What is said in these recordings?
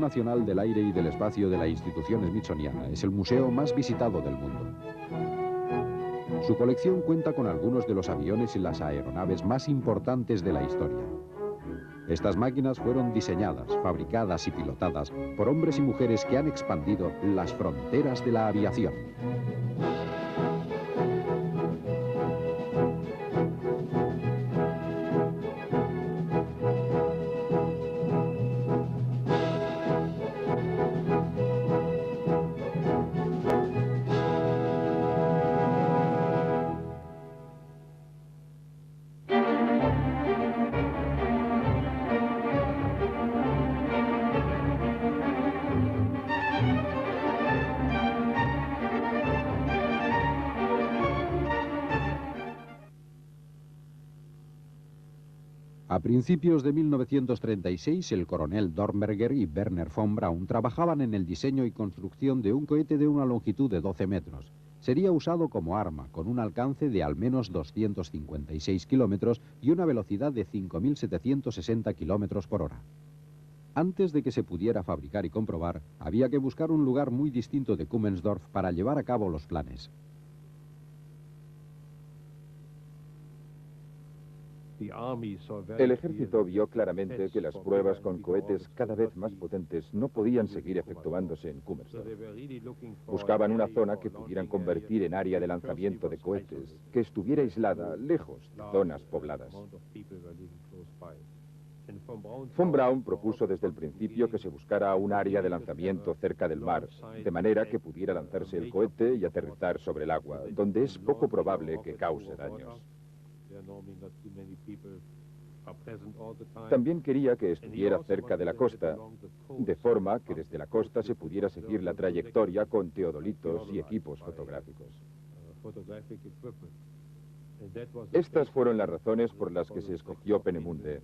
Nacional del Aire y del Espacio de la institución smithsoniana es el museo más visitado del mundo. Su colección cuenta con algunos de los aviones y las aeronaves más importantes de la historia. Estas máquinas fueron diseñadas, fabricadas y pilotadas por hombres y mujeres que han expandido las fronteras de la aviación. A principios de 1936, el coronel Dornberger y Werner von Braun trabajaban en el diseño y construcción de un cohete de una longitud de 12 metros. Sería usado como arma, con un alcance de al menos 256 kilómetros y una velocidad de 5.760 kilómetros por hora. Antes de que se pudiera fabricar y comprobar, había que buscar un lugar muy distinto de Kummensdorf para llevar a cabo los planes. El ejército vio claramente que las pruebas con cohetes cada vez más potentes no podían seguir efectuándose en Kummensdorf. Buscaban una zona que pudieran convertir en área de lanzamiento de cohetes, que estuviera aislada, lejos de zonas pobladas. Von Braun propuso desde el principio que se buscara un área de lanzamiento cerca del mar, de manera que pudiera lanzarse el cohete y aterrizar sobre el agua, donde es poco probable que cause daños. También quería que estuviera cerca de la costa, de forma que desde la costa se pudiera seguir la trayectoria con teodolitos y equipos fotográficos. Estas fueron las razones por las que se escogió Peenemünde.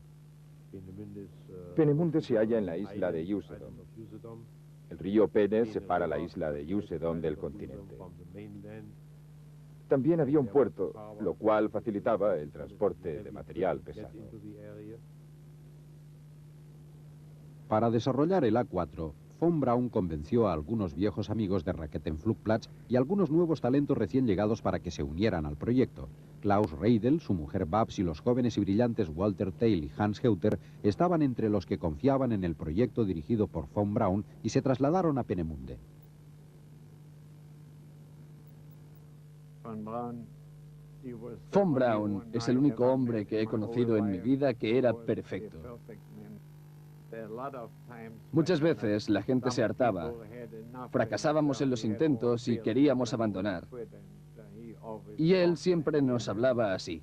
Peenemünde se halla en la isla de Usedom. El río Peene separa la isla de Usedom del continente. También había un puerto, lo cual facilitaba el transporte de material pesado. Para desarrollar el A4, von Braun convenció a algunos viejos amigos de Raketenflugplatz y algunos nuevos talentos recién llegados para que se unieran al proyecto. Klaus Reidel, su mujer Babs y los jóvenes y brillantes Walter Teil y Hans Heuter estaban entre los que confiaban en el proyecto dirigido por von Braun y se trasladaron a Peenemünde. Von Braun es el único hombre que he conocido en mi vida que era perfecto. Muchas veces la gente se hartaba, fracasábamos en los intentos y queríamos abandonar. Y él siempre nos hablaba así: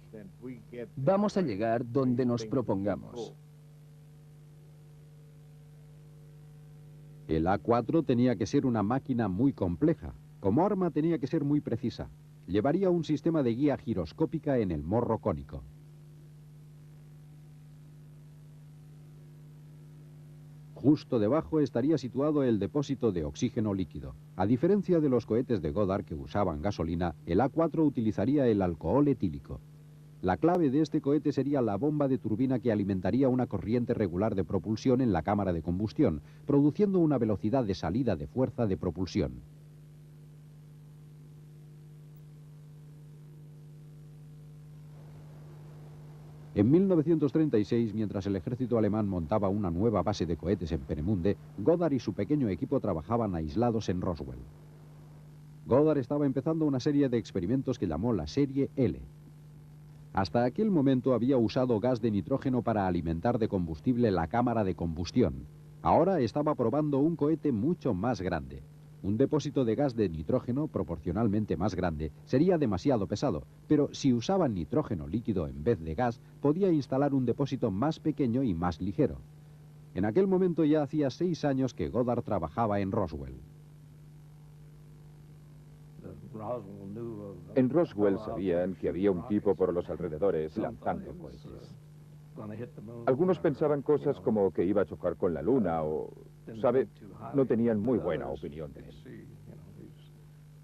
vamos a llegar donde nos propongamos. El A4 tenía que ser una máquina muy compleja. Como arma tenía que ser muy precisa. Llevaría un sistema de guía giroscópica en el morro cónico. Justo debajo estaría situado el depósito de oxígeno líquido. A diferencia de los cohetes de Goddard que usaban gasolina, el A4 utilizaría el alcohol etílico. La clave de este cohete sería la bomba de turbina que alimentaría una corriente regular de propulsión en la cámara de combustión, produciendo una velocidad de salida de fuerza de propulsión. En 1936, mientras el ejército alemán montaba una nueva base de cohetes en Peenemünde, Goddard y su pequeño equipo trabajaban aislados en Roswell. Goddard estaba empezando una serie de experimentos que llamó la serie L. Hasta aquel momento había usado gas de nitrógeno para alimentar de combustible la cámara de combustión. Ahora estaba probando un cohete mucho más grande. Un depósito de gas de nitrógeno proporcionalmente más grande sería demasiado pesado, pero si usaban nitrógeno líquido en vez de gas, podía instalar un depósito más pequeño y más ligero. En aquel momento ya hacía 6 años que Goddard trabajaba en Roswell. En Roswell sabían que había un tipo por los alrededores lanzando cohetes. Algunos pensaban cosas como que iba a chocar con la luna o, ¿sabe? No tenían muy buena opinión de él.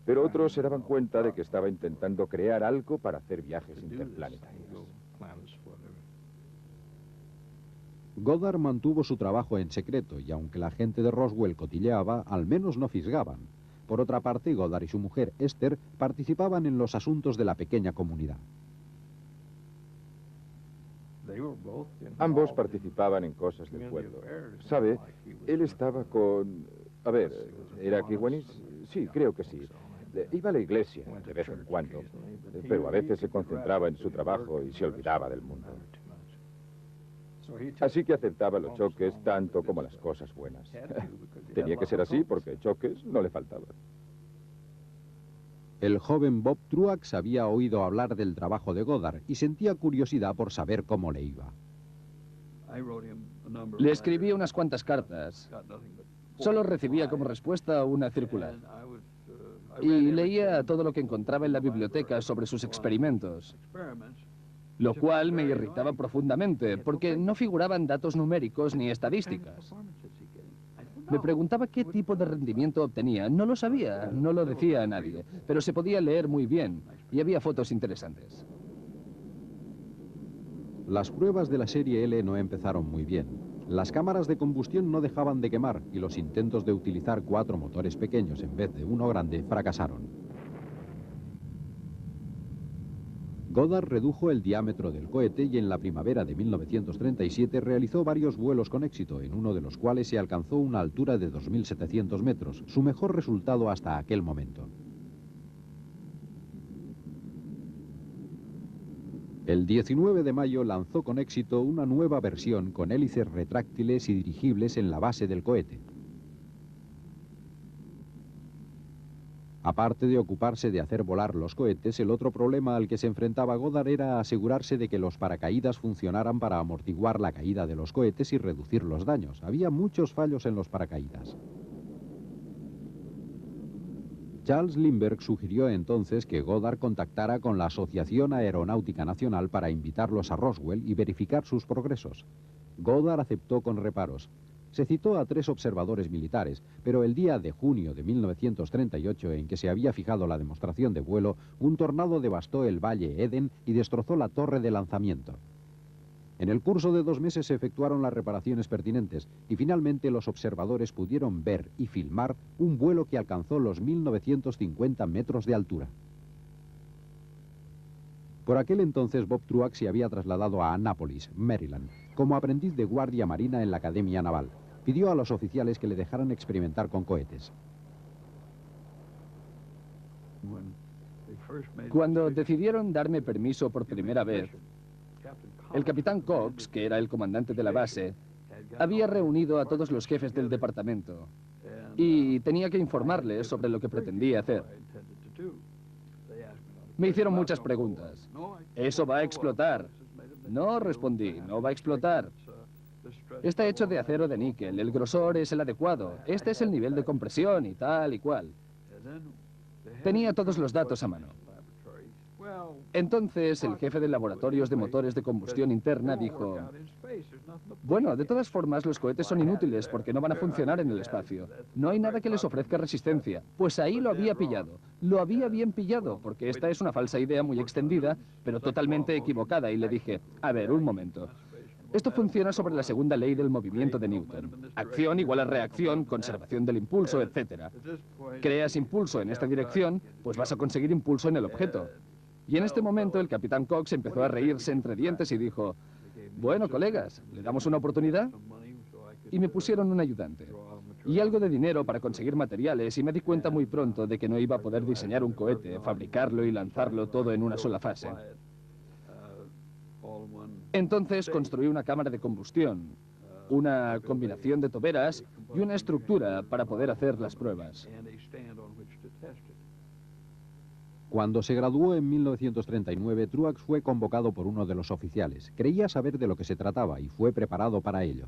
Pero otros se daban cuenta de que estaba intentando crear algo para hacer viajes interplanetarios. Goddard mantuvo su trabajo en secreto y aunque la gente de Roswell cotilleaba, al menos no fisgaban. Por otra parte, Goddard y su mujer, Esther, participaban en los asuntos de la pequeña comunidad. Ambos participaban en cosas del pueblo. ¿Sabe? Él estaba con... A ver, ¿era Kiwanis? Sí, creo que sí. Iba a la iglesia de vez en cuando, pero a veces se concentraba en su trabajo y se olvidaba del mundo. Así que aceptaba los choques tanto como las cosas buenas. Tenía que ser así porque choques no le faltaban. El joven Bob Truax había oído hablar del trabajo de Goddard y sentía curiosidad por saber cómo le iba. Le escribí unas cuantas cartas. Solo recibía como respuesta una circular. Y leía todo lo que encontraba en la biblioteca sobre sus experimentos, lo cual me irritaba profundamente, porque no figuraban datos numéricos ni estadísticas. Me preguntaba qué tipo de rendimiento obtenía. No lo sabía, no lo decía a nadie, pero se podía leer muy bien y había fotos interesantes. Las pruebas de la serie L no empezaron muy bien. Las cámaras de combustión no dejaban de quemar y los intentos de utilizar 4 motores pequeños en vez de uno grande fracasaron. Goddard redujo el diámetro del cohete y en la primavera de 1937 realizó varios vuelos con éxito, en uno de los cuales se alcanzó una altura de 2.700 metros, su mejor resultado hasta aquel momento. El 19 de mayo lanzó con éxito una nueva versión con hélices retráctiles y dirigibles en la base del cohete. Aparte de ocuparse de hacer volar los cohetes, el otro problema al que se enfrentaba Goddard era asegurarse de que los paracaídas funcionaran para amortiguar la caída de los cohetes y reducir los daños. Había muchos fallos en los paracaídas. Charles Lindbergh sugirió entonces que Goddard contactara con la Asociación Aeronáutica Nacional para invitarlos a Roswell y verificar sus progresos. Goddard aceptó con reparos. Se citó a 3 observadores militares, pero el día de junio de 1938, en que se había fijado la demostración de vuelo, un tornado devastó el Valle Eden y destrozó la torre de lanzamiento. En el curso de 2 meses se efectuaron las reparaciones pertinentes y finalmente los observadores pudieron ver y filmar un vuelo que alcanzó los 1950 metros de altura. Por aquel entonces Bob Truax se había trasladado a Annapolis, Maryland, como aprendiz de guardia marina en la Academia Naval. Pidió a los oficiales que le dejaran experimentar con cohetes. Cuando decidieron darme permiso por primera vez, el capitán Cox, que era el comandante de la base, había reunido a todos los jefes del departamento y tenía que informarles sobre lo que pretendía hacer. Me hicieron muchas preguntas. ¿Eso va a explotar? No, respondí, no va a explotar. Está hecho de acero de níquel, el grosor es el adecuado, este es el nivel de compresión y tal y cual. Tenía todos los datos a mano. Entonces, el jefe de laboratorios de motores de combustión interna dijo: bueno, de todas formas, los cohetes son inútiles porque no van a funcionar en el espacio. No hay nada que les ofrezca resistencia. Pues ahí lo había pillado. Lo había bien pillado, porque esta es una falsa idea muy extendida, pero totalmente equivocada. Y le dije: a ver, un momento. Esto funciona sobre la segunda ley del movimiento de Newton. Acción igual a reacción, conservación del impulso, etc. Creas impulso en esta dirección, pues vas a conseguir impulso en el objeto. Y en este momento el capitán Cox empezó a reírse entre dientes y dijo: bueno, colegas, ¿le damos una oportunidad? Y me pusieron un ayudante y algo de dinero para conseguir materiales, y me di cuenta muy pronto de que no iba a poder diseñar un cohete, fabricarlo y lanzarlo todo en una sola fase. Entonces construí una cámara de combustión, una combinación de toberas y una estructura para poder hacer las pruebas. Cuando se graduó en 1939, Truax fue convocado por uno de los oficiales. Creía saber de lo que se trataba y fue preparado para ello.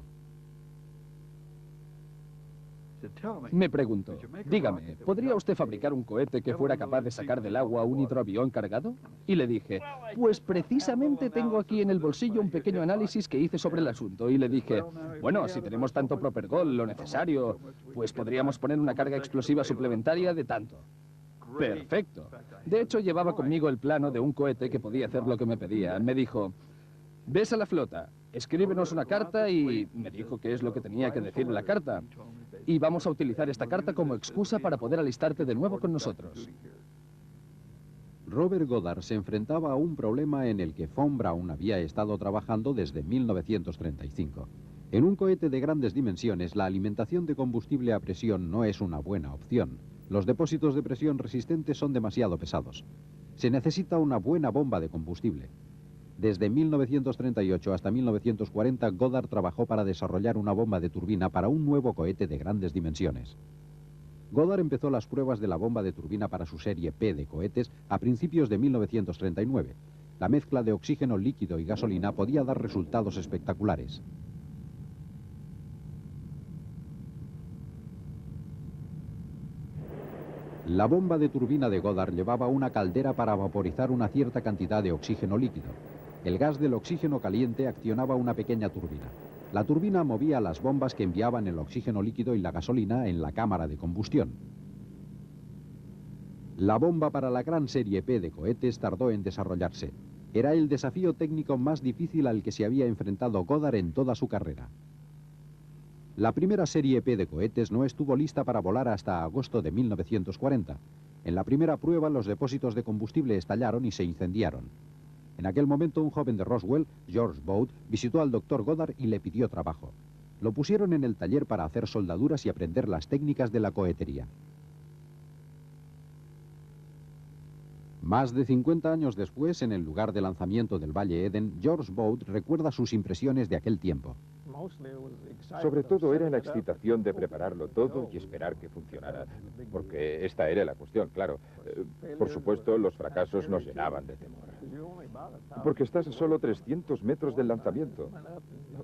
Me preguntó: dígame, ¿podría usted fabricar un cohete que fuera capaz de sacar del agua un hidroavión cargado? Y le dije: pues precisamente tengo aquí en el bolsillo un pequeño análisis que hice sobre el asunto. Y le dije: bueno, si tenemos tanto propergol, lo necesario, pues podríamos poner una carga explosiva suplementaria de tanto. Perfecto. De hecho, llevaba conmigo el plano de un cohete que podía hacer lo que me pedía. Me dijo: ¿ves a la flota? escríbenos una carta, y me dijo qué es lo que tenía que decir en la carta. Y vamos a utilizar esta carta como excusa para poder alistarte de nuevo con nosotros. Robert Goddard se enfrentaba a un problema en el que Von Braun había estado trabajando desde 1935. En un cohete de grandes dimensiones, la alimentación de combustible a presión no es una buena opción. Los depósitos de presión resistentes son demasiado pesados. Se necesita una buena bomba de combustible. Desde 1938 hasta 1940, Goddard trabajó para desarrollar una bomba de turbina para un nuevo cohete de grandes dimensiones. Goddard empezó las pruebas de la bomba de turbina para su serie P de cohetes a principios de 1939. La mezcla de oxígeno líquido y gasolina podía dar resultados espectaculares. La bomba de turbina de Goddard llevaba una caldera para vaporizar una cierta cantidad de oxígeno líquido. El gas del oxígeno caliente accionaba una pequeña turbina. La turbina movía las bombas que enviaban el oxígeno líquido y la gasolina en la cámara de combustión. La bomba para la gran serie P de cohetes tardó en desarrollarse. Era el desafío técnico más difícil al que se había enfrentado Goddard en toda su carrera. La primera serie P de cohetes no estuvo lista para volar hasta agosto de 1940. En la primera prueba, los depósitos de combustible estallaron y se incendiaron. En aquel momento, un joven de Roswell, George Boat, visitó al Dr. Goddard y le pidió trabajo. Lo pusieron en el taller para hacer soldaduras y aprender las técnicas de la cohetería. Más de 50 años después, en el lugar de lanzamiento del Valle Eden, George Boat recuerda sus impresiones de aquel tiempo. Sobre todo era la excitación de prepararlo todo y esperar que funcionara, porque esta era la cuestión, claro. Por supuesto, los fracasos nos llenaban de temor. Porque estás a solo 300 metros del lanzamiento.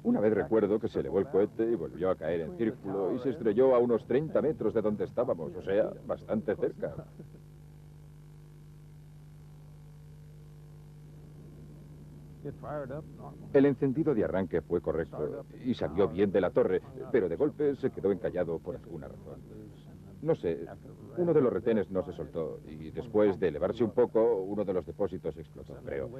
Una vez recuerdo que se elevó el cohete y volvió a caer en círculo y se estrelló a unos 30 metros de donde estábamos, o sea, bastante cerca. El encendido de arranque fue correcto y salió bien de la torre, pero de golpe se quedó encallado por alguna razón. No sé, uno de los retenes no se soltó y después de elevarse un poco, uno de los depósitos explotó, creo.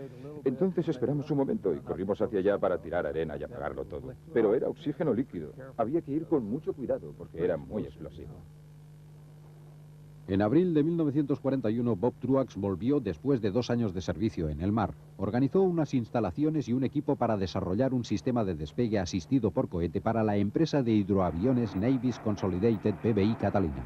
Entonces esperamos un momento y corrimos hacia allá para tirar arena y apagarlo todo. Pero era oxígeno líquido. Había que ir con mucho cuidado porque era muy explosivo. En abril de 1941, Bob Truax volvió después de 2 años de servicio en el mar. Organizó unas instalaciones y un equipo para desarrollar un sistema de despegue asistido por cohete para la empresa de hidroaviones Navy's Consolidated PBI Catalina.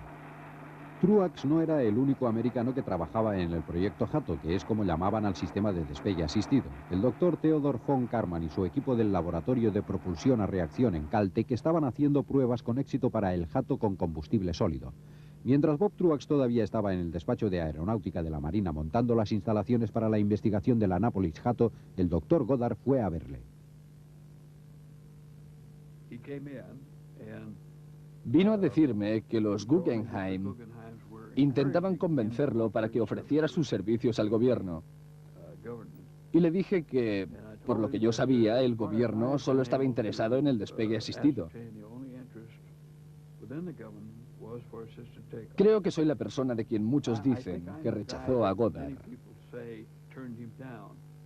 Truax no era el único americano que trabajaba en el proyecto Hato, que es como llamaban al sistema de despegue asistido. El doctor Theodor von Karman y su equipo del Laboratorio de Propulsión a Reacción en Caltech estaban haciendo pruebas con éxito para el Hato con combustible sólido. Mientras Bob Truax todavía estaba en el despacho de aeronáutica de la Marina montando las instalaciones para la investigación del Annapolis Hato, el doctor Goddard fue a verle. Vino a decirme que los Guggenheim intentaban convencerlo para que ofreciera sus servicios al gobierno. Y le dije que, por lo que yo sabía, el gobierno solo estaba interesado en el despegue asistido. Creo que soy la persona de quien muchos dicen que rechazó a Goddard.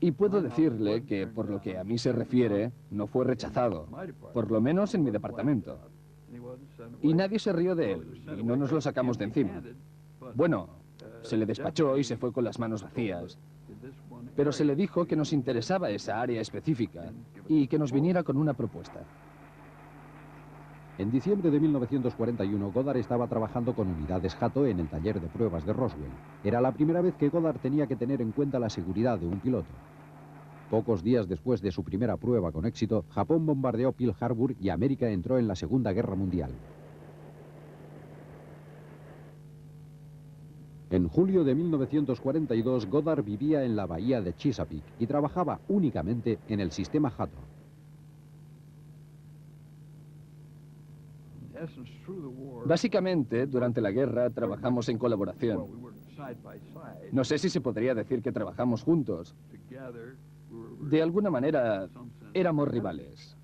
Y puedo decirle que, por lo que a mí se refiere, no fue rechazado, por lo menos en mi departamento. Y nadie se rió de él, y no nos lo sacamos de encima. Bueno, se le despachó y se fue con las manos vacías. Pero se le dijo que nos interesaba esa área específica y que nos viniera con una propuesta. En diciembre de 1941, Goddard estaba trabajando con unidades Hato en el taller de pruebas de Roswell. Era la primera vez que Goddard tenía que tener en cuenta la seguridad de un piloto. Pocos días después de su primera prueba con éxito, Japón bombardeó Pearl Harbor y América entró en la Segunda Guerra Mundial. En julio de 1942, Goddard vivía en la bahía de Chesapeake y trabajaba únicamente en el sistema Hato. Básicamente, durante la guerra trabajamos en colaboración. No sé si se podría decir que trabajamos juntos. De alguna manera, éramos rivales.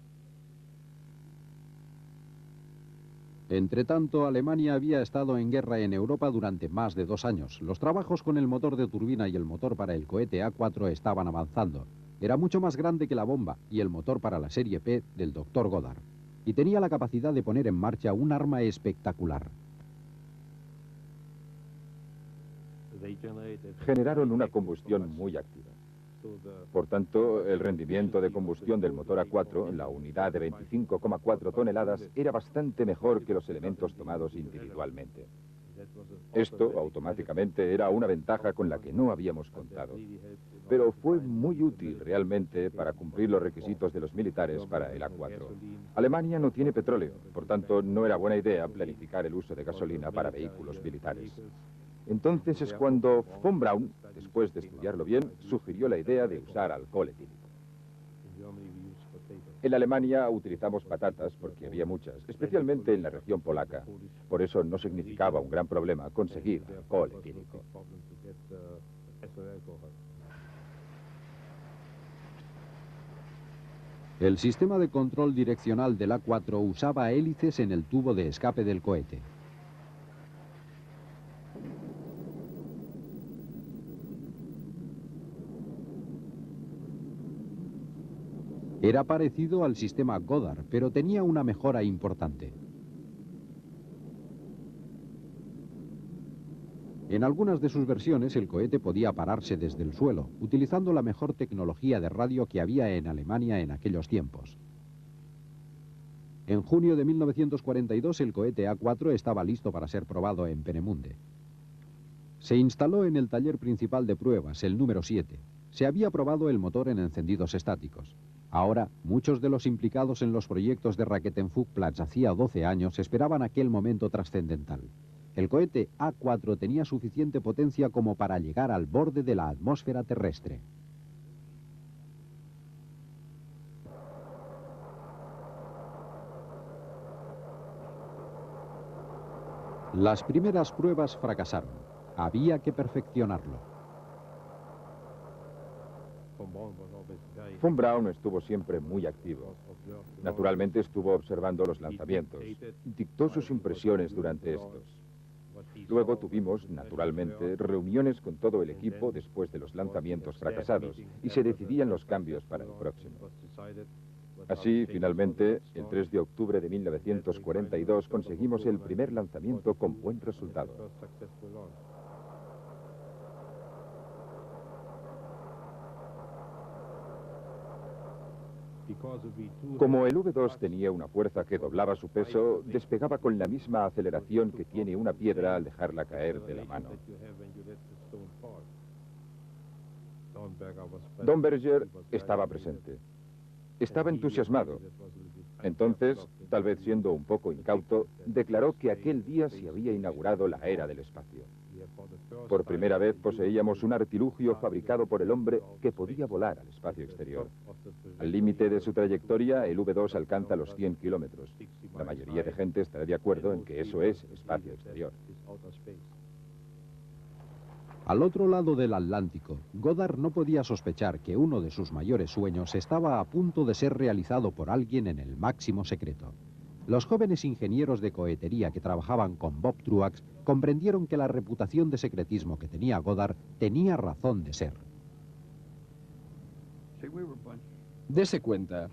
Entretanto, Alemania había estado en guerra en Europa durante más de 2 años. Los trabajos con el motor de turbina y el motor para el cohete A4 estaban avanzando. Era mucho más grande que la bomba y el motor para la serie P del Dr. Goddard, y tenía la capacidad de poner en marcha un arma espectacular. Generaron una combustión muy activa. Por tanto, el rendimiento de combustión del motor A4, la unidad de 25,4 toneladas, era bastante mejor que los elementos tomados individualmente. Esto, automáticamente, era una ventaja con la que no habíamos contado. Pero fue muy útil realmente para cumplir los requisitos de los militares para el A4. Alemania no tiene petróleo, por tanto, no era buena idea planificar el uso de gasolina para vehículos militares. Entonces es cuando von Braun, después de estudiarlo bien, sugirió la idea de usar alcohol etílico. En Alemania utilizamos patatas porque había muchas, especialmente en la región polaca. Por eso no significaba un gran problema conseguir alcohol etílico. El sistema de control direccional del A4 usaba hélices en el tubo de escape del cohete. Era parecido al sistema Goddard, pero tenía una mejora importante. En algunas de sus versiones, el cohete podía pararse desde el suelo, utilizando la mejor tecnología de radio que había en Alemania en aquellos tiempos. En junio de 1942, el cohete A4 estaba listo para ser probado en Peenemünde. Se instaló en el taller principal de pruebas, el número 7. Se había probado el motor en encendidos estáticos. Ahora, muchos de los implicados en los proyectos de Raketenflugplatz hacía 12 años esperaban aquel momento trascendental. El cohete A4 tenía suficiente potencia como para llegar al borde de la atmósfera terrestre. Las primeras pruebas fracasaron. Había que perfeccionarlo. Von Braun estuvo siempre muy activo. Naturalmente estuvo observando los lanzamientos. Dictó sus impresiones durante estos. Luego tuvimos, naturalmente, reuniones con todo el equipo después de los lanzamientos fracasados y se decidían los cambios para el próximo. Así, finalmente, el 3 de octubre de 1942 conseguimos el primer lanzamiento con buen resultado. Como el V2 tenía una fuerza que doblaba su peso, despegaba con la misma aceleración que tiene una piedra al dejarla caer de la mano. Domberger estaba presente. Estaba entusiasmado. Entonces, tal vez siendo un poco incauto, declaró que aquel día se había inaugurado la era del espacio. Por primera vez poseíamos un artilugio fabricado por el hombre que podía volar al espacio exterior. Al límite de su trayectoria, el V2 alcanza los 100 kilómetros. La mayoría de gente estará de acuerdo en que eso es espacio exterior. Al otro lado del Atlántico, Goddard no podía sospechar que uno de sus mayores sueños estaba a punto de ser realizado por alguien en el máximo secreto. Los jóvenes ingenieros de cohetería que trabajaban con Bob Truax comprendieron que la reputación de secretismo que tenía Goddard tenía razón de ser. Dese cuenta,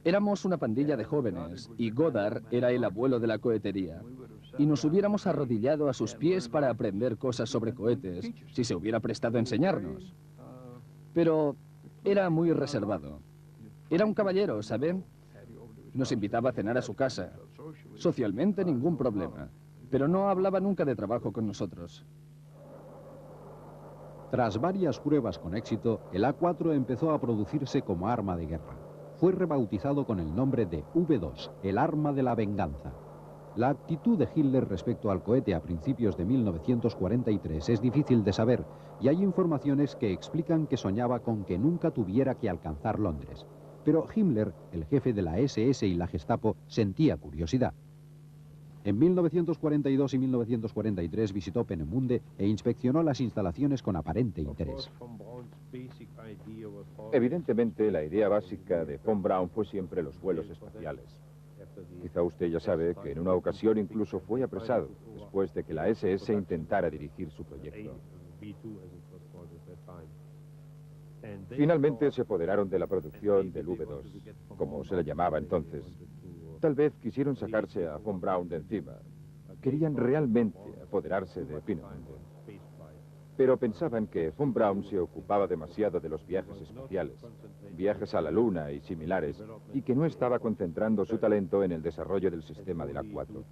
éramos una pandilla de jóvenes y Goddard era el abuelo de la cohetería. Y nos hubiéramos arrodillado a sus pies para aprender cosas sobre cohetes, si se hubiera prestado a enseñarnos. Pero era muy reservado. Era un caballero, ¿saben? Nos invitaba a cenar a su casa. Socialmente ningún problema. Pero no hablaba nunca de trabajo con nosotros. Tras varias pruebas con éxito, el A4 empezó a producirse como arma de guerra. Fue rebautizado con el nombre de V2, el arma de la venganza. La actitud de Hitler respecto al cohete a principios de 1943 es difícil de saber, y hay informaciones que explican que soñaba con que nunca tuviera que alcanzar Londres. Pero Himmler, el jefe de la SS y la Gestapo, sentía curiosidad. En 1942 y 1943 visitó Peenemünde e inspeccionó las instalaciones con aparente interés. Evidentemente, la idea básica de von Braun fue siempre los vuelos espaciales. Quizá usted ya sabe que en una ocasión incluso fue apresado después de que la SS intentara dirigir su proyecto. Finalmente se apoderaron de la producción del V2, como se le llamaba entonces. Tal vez quisieron sacarse a von Braun de encima. Querían realmente apoderarse de Peenemünde. Pero pensaban que von Braun se ocupaba demasiado de los viajes espaciales, viajes a la Luna y similares, y que no estaba concentrando su talento en el desarrollo del sistema del A4.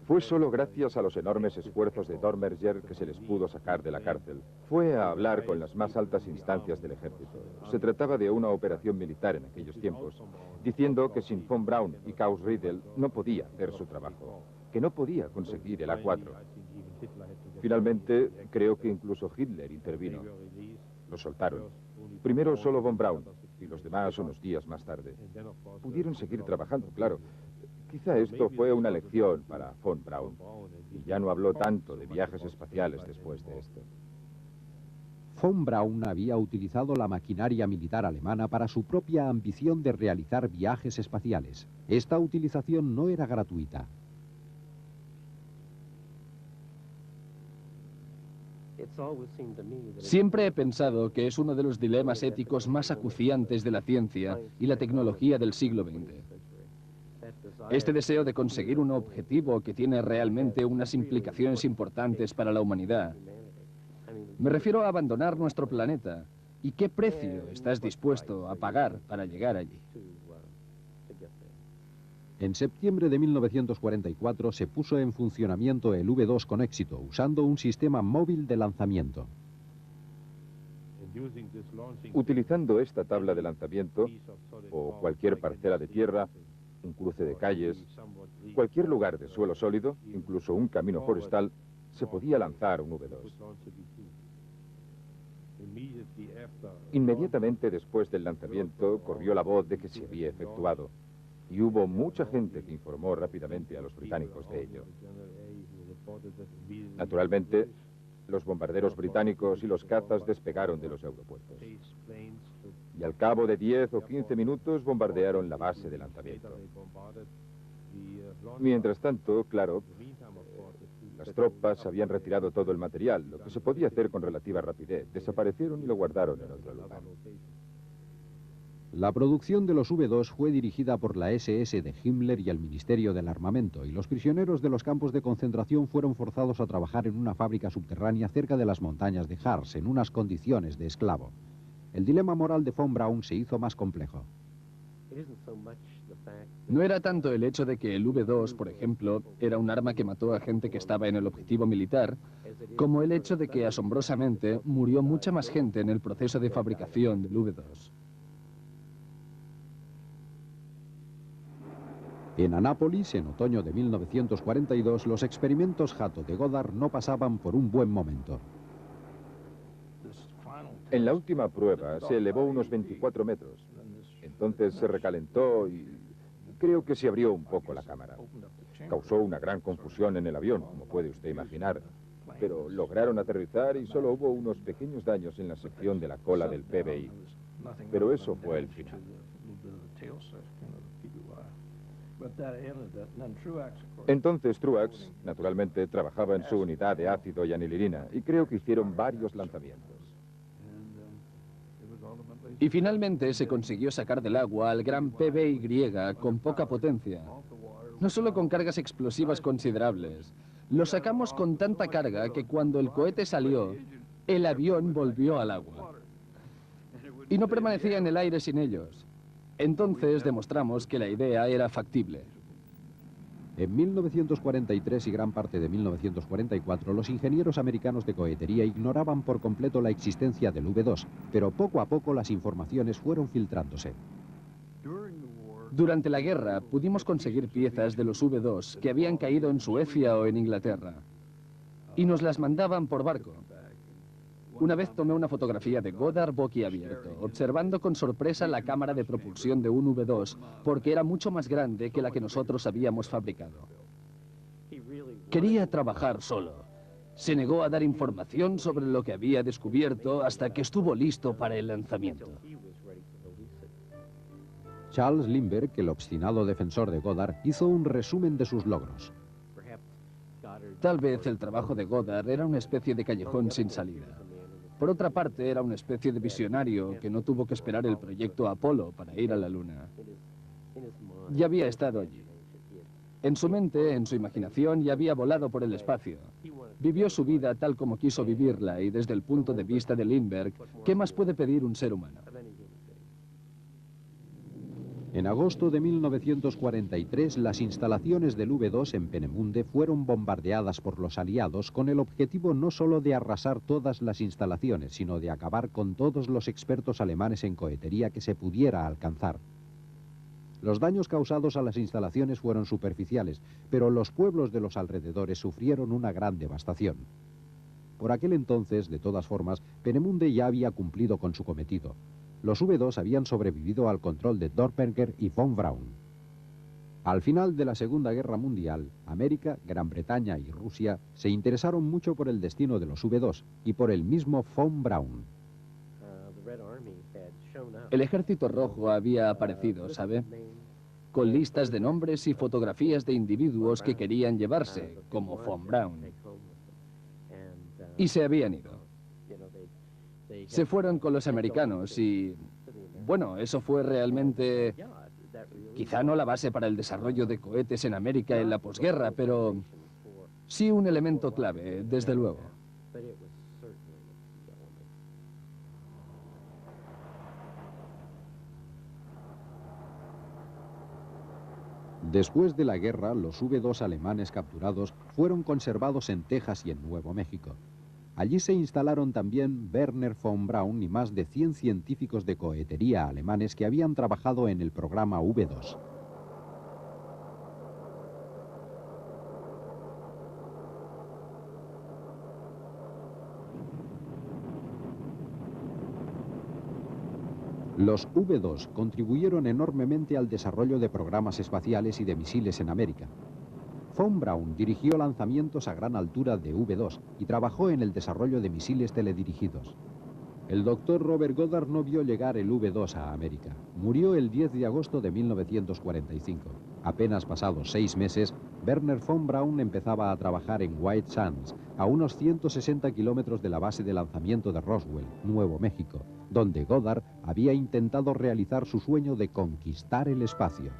Fue solo gracias a los enormes esfuerzos de Dormerger que se les pudo sacar de la cárcel. Fue a hablar con las más altas instancias del ejército. Se trataba de una operación militar en aquellos tiempos, diciendo que sin von Braun y Klaus Riedel no podía hacer su trabajo, que no podía conseguir el A4. Finalmente, creo que incluso Hitler intervino. Lo soltaron. Primero solo von Braun y los demás unos días más tarde. Pudieron seguir trabajando, claro. Quizá esto fue una lección para von Braun. Y ya no habló tanto de viajes espaciales después de esto. Von Braun había utilizado la maquinaria militar alemana para su propia ambición de realizar viajes espaciales. Esta utilización no era gratuita. Siempre he pensado que es uno de los dilemas éticos más acuciantes de la ciencia y la tecnología del siglo XX. Este deseo de conseguir un objetivo que tiene realmente unas implicaciones importantes para la humanidad. Me refiero a abandonar nuestro planeta. ¿Y qué precio estás dispuesto a pagar para llegar allí? En septiembre de 1944 se puso en funcionamiento el V2 con éxito, usando un sistema móvil de lanzamiento. Utilizando esta tabla de lanzamiento, o cualquier parcela de tierra, un cruce de calles, cualquier lugar de suelo sólido, incluso un camino forestal, se podía lanzar un V2. Inmediatamente después del lanzamiento, corrió la voz de que se había efectuado. Y hubo mucha gente que informó rápidamente a los británicos de ello. Naturalmente, los bombarderos británicos y los cazas despegaron de los aeropuertos. Y al cabo de 10 o 15 minutos bombardearon la base de lanzamiento. Mientras tanto, claro, las tropas habían retirado todo el material, lo que se podía hacer con relativa rapidez. Desaparecieron y lo guardaron en otro lugar. La producción de los V2 fue dirigida por la SS de Himmler y el Ministerio del Armamento, y los prisioneros de los campos de concentración fueron forzados a trabajar en una fábrica subterránea cerca de las montañas de Harz, en unas condiciones de esclavo. El dilema moral de von Braun se hizo más complejo. No era tanto el hecho de que el V2, por ejemplo, era un arma que mató a gente que estaba en el objetivo militar, como el hecho de que, asombrosamente, murió mucha más gente en el proceso de fabricación del V2. En Anápolis, en otoño de 1942, los experimentos Hato de Goddard no pasaban por un buen momento. En la última prueba se elevó unos 24 metros. Entonces se recalentó y creo que se abrió un poco la cámara. Causó una gran confusión en el avión, como puede usted imaginar. Pero lograron aterrizar y solo hubo unos pequeños daños en la sección de la cola del PBI. Pero eso fue el final. Entonces Truax, naturalmente, trabajaba en su unidad de ácido y anilirina y creo que hicieron varios lanzamientos. Y finalmente se consiguió sacar del agua al gran PBY con poca potencia. No solo con cargas explosivas considerables. Lo sacamos con tanta carga que cuando el cohete salió, el avión volvió al agua. Y no permanecía en el aire sin ellos. Entonces demostramos que la idea era factible. En 1943 y gran parte de 1944, los ingenieros americanos de cohetería ignoraban por completo la existencia del V2, pero poco a poco las informaciones fueron filtrándose. Durante la guerra pudimos conseguir piezas de los V2 que habían caído en Suecia o en Inglaterra, y nos las mandaban por barco. Una vez tomé una fotografía de Goddard boquiabierto, observando con sorpresa la cámara de propulsión de un V2, porque era mucho más grande que la que nosotros habíamos fabricado. Quería trabajar solo. Se negó a dar información sobre lo que había descubierto hasta que estuvo listo para el lanzamiento. Charles Lindbergh, el obstinado defensor de Goddard, hizo un resumen de sus logros. Tal vez el trabajo de Goddard era una especie de callejón sin salida. Por otra parte, era una especie de visionario que no tuvo que esperar el proyecto Apolo para ir a la Luna. Ya había estado allí. En su mente, en su imaginación, ya había volado por el espacio. Vivió su vida tal como quiso vivirla y desde el punto de vista de Lindbergh, ¿qué más puede pedir un ser humano? En agosto de 1943, las instalaciones del V2 en Peenemünde fueron bombardeadas por los aliados con el objetivo no solo de arrasar todas las instalaciones, sino de acabar con todos los expertos alemanes en cohetería que se pudiera alcanzar. Los daños causados a las instalaciones fueron superficiales, pero los pueblos de los alrededores sufrieron una gran devastación. Por aquel entonces, de todas formas, Peenemünde ya había cumplido con su cometido. Los V2 habían sobrevivido al control de Dorpberger y von Braun. Al final de la Segunda Guerra Mundial, América, Gran Bretaña y Rusia se interesaron mucho por el destino de los V2 y por el mismo von Braun. El Ejército Rojo había aparecido, ¿sabe? Con listas de nombres y fotografías de individuos que querían llevarse, como von Braun. Y se habían ido. Se fueron con los americanos y, bueno, eso fue realmente, quizá no la base para el desarrollo de cohetes en América en la posguerra, pero sí un elemento clave, desde luego. Después de la guerra, los V2 alemanes capturados fueron conservados en Texas y en Nuevo México. Allí se instalaron también Werner von Braun y más de 100 científicos de cohetería alemanes que habían trabajado en el programa V2. Los V2 contribuyeron enormemente al desarrollo de programas espaciales y de misiles en América. Von Braun dirigió lanzamientos a gran altura de V2 y trabajó en el desarrollo de misiles teledirigidos. El doctor Robert Goddard no vio llegar el V2 a América. Murió el 10 de agosto de 1945. Apenas pasados 6 meses, Werner von Braun empezaba a trabajar en White Sands, a unos 160 kilómetros de la base de lanzamiento de Roswell, Nuevo México, donde Goddard había intentado realizar su sueño de conquistar el espacio.